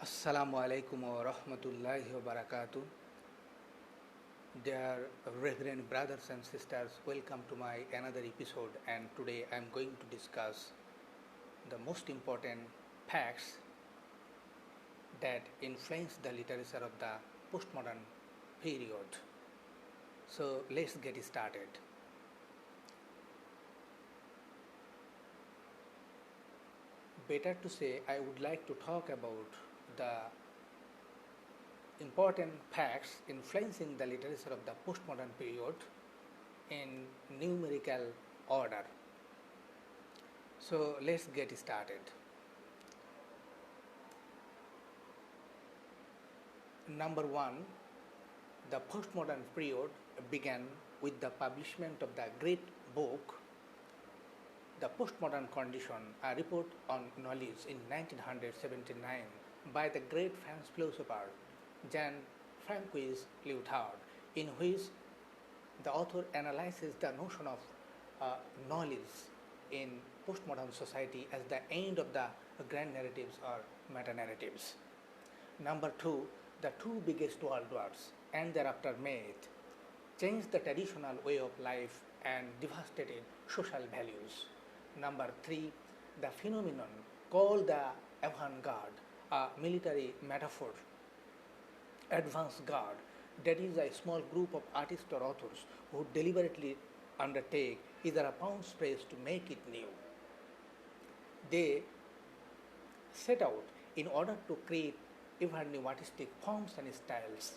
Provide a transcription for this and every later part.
Assalamu alaikum wa rahmatullahi wa barakatuh. Dear reverend brothers and sisters, welcome to my another episode, and today I am going to discuss the most important facts that influence the literature of the postmodern period. So let's get started. Better to say, I would like to talk about the important facts influencing the literature of the postmodern period in numerical order. So let's get started. Number one, the postmodern period began with the publishment of the great book, The Postmodern Condition, a report on knowledge in 1979 by the great French philosopher Jean-Francois Leotard, in which the author analyzes the notion of knowledge in postmodern society as the end of the grand narratives or meta-narratives. Number two, the two biggest world wars and their aftermath changed the traditional way of life and devastated social values. Number three, the phenomenon called the avant-garde, a military metaphor, advance guard, that is a small group of artists or authors who deliberately undertake Ezra Pound's praise to make it new. They set out in order to create ever new artistic forms and styles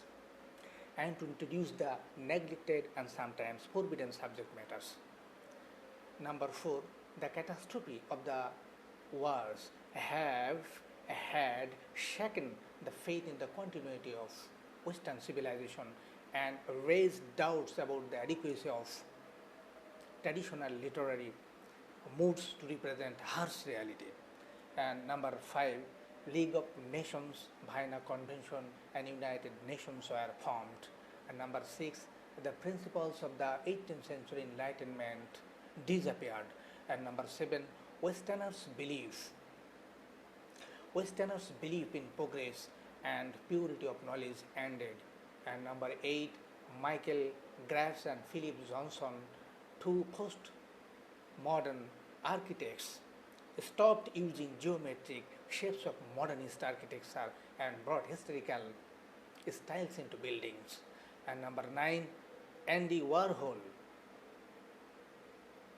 and to introduce the neglected and sometimes forbidden subject matters. Number four, the catastrophe of the wars had shaken the faith in the continuity of Western civilization and raised doubts about the adequacy of traditional literary moods to represent harsh reality. And number five, League of Nations, Vienna Convention and United Nations were formed. And number six, the principles of the 18th century Enlightenment disappeared. And number seven, Westerners' belief in progress and purity of knowledge ended. And number eight, Michael Graves and Philip Johnson, two post-modern architects, stopped using geometric shapes of modernist architecture and brought historical styles into buildings. And number nine, Andy Warhol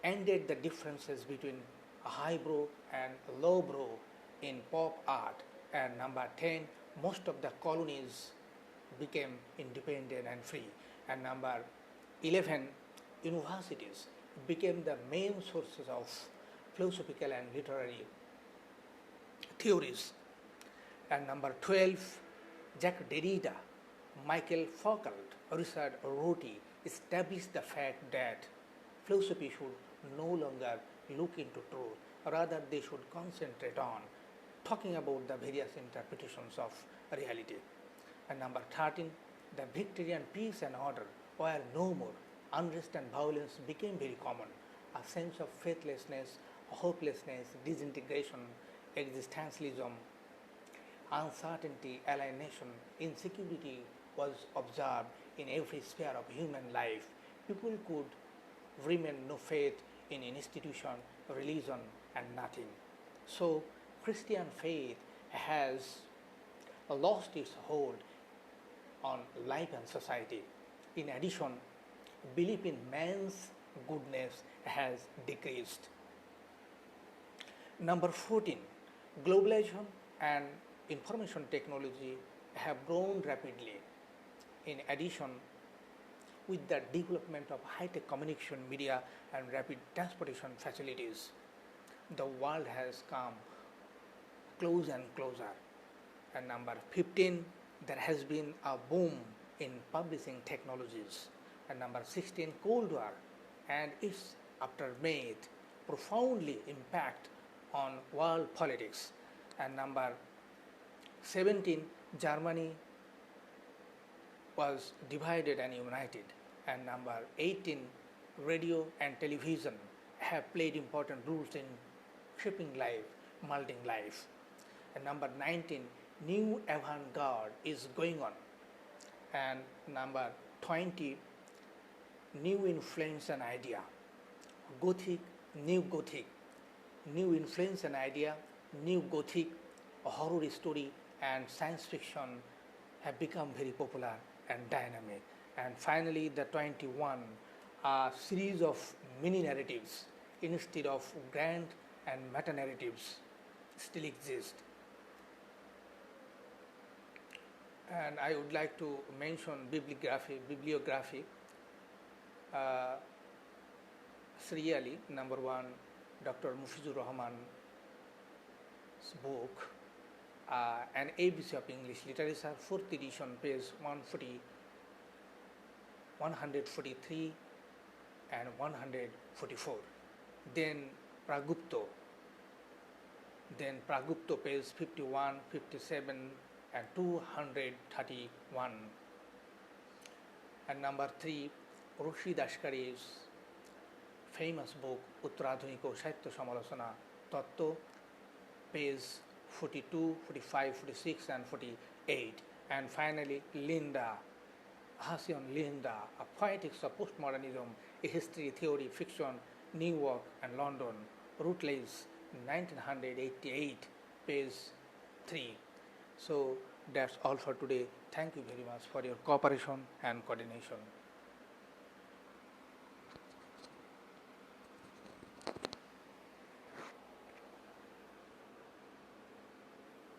ended the differences between highbrow and lowbrow in pop art. And number 10, most of the colonies became independent and free. And number 11, universities became the main sources of philosophical and literary theories. And number 12, Jacques Derrida, Michael Foucault, Richard Rorty established the fact that philosophy should no longer look into truth, rather they should concentrate on talking about the various interpretations of reality. And number 13, the Victorian peace and order were no more. Unrest and violence became very common. A sense of faithlessness, hopelessness, disintegration, existentialism, uncertainty, alienation, insecurity was observed in every sphere of human life. People could remain no faith in institution, religion, and nothing. So Christian faith has lost its hold on life and society. In addition, belief in man's goodness has decreased. Number 14, globalization and information technology have grown rapidly. In addition, with the development of high-tech communication media and rapid transportation facilities, the world has come closer and closer. And number 15, there has been a boom in publishing technologies. And number 16, Cold War and its aftermath profoundly impact on world politics. And number 17, Germany was divided and united. And number 18, radio and television have played important roles in shaping life, molding life. And number 19, new avant-garde is going on. And number 20, new influence and idea. Gothic, new influence and idea, new Gothic, horror story and science fiction have become very popular and dynamic. And finally, the 21, a series of mini narratives instead of grand and meta narratives still exist. And I would like to mention bibliography. Serially, number 1, Dr. Mufizur Rahman's book, An ABC of English Literature, 4th edition, page 143 and 144. Then Pragupto, page 51, 57 and 231. And number 3, Roshi Ashkari's famous book Uttaradhuniko Sahitya Samalosana Tattva, page 42, 45, 46 and 48. And finally, Linda, Hasion Linda, A Poetics of Postmodernism, A History, Theory, Fiction, New York and London, Routledge, 1988, page 3. So that's all for today. Thank you very much for your cooperation and coordination.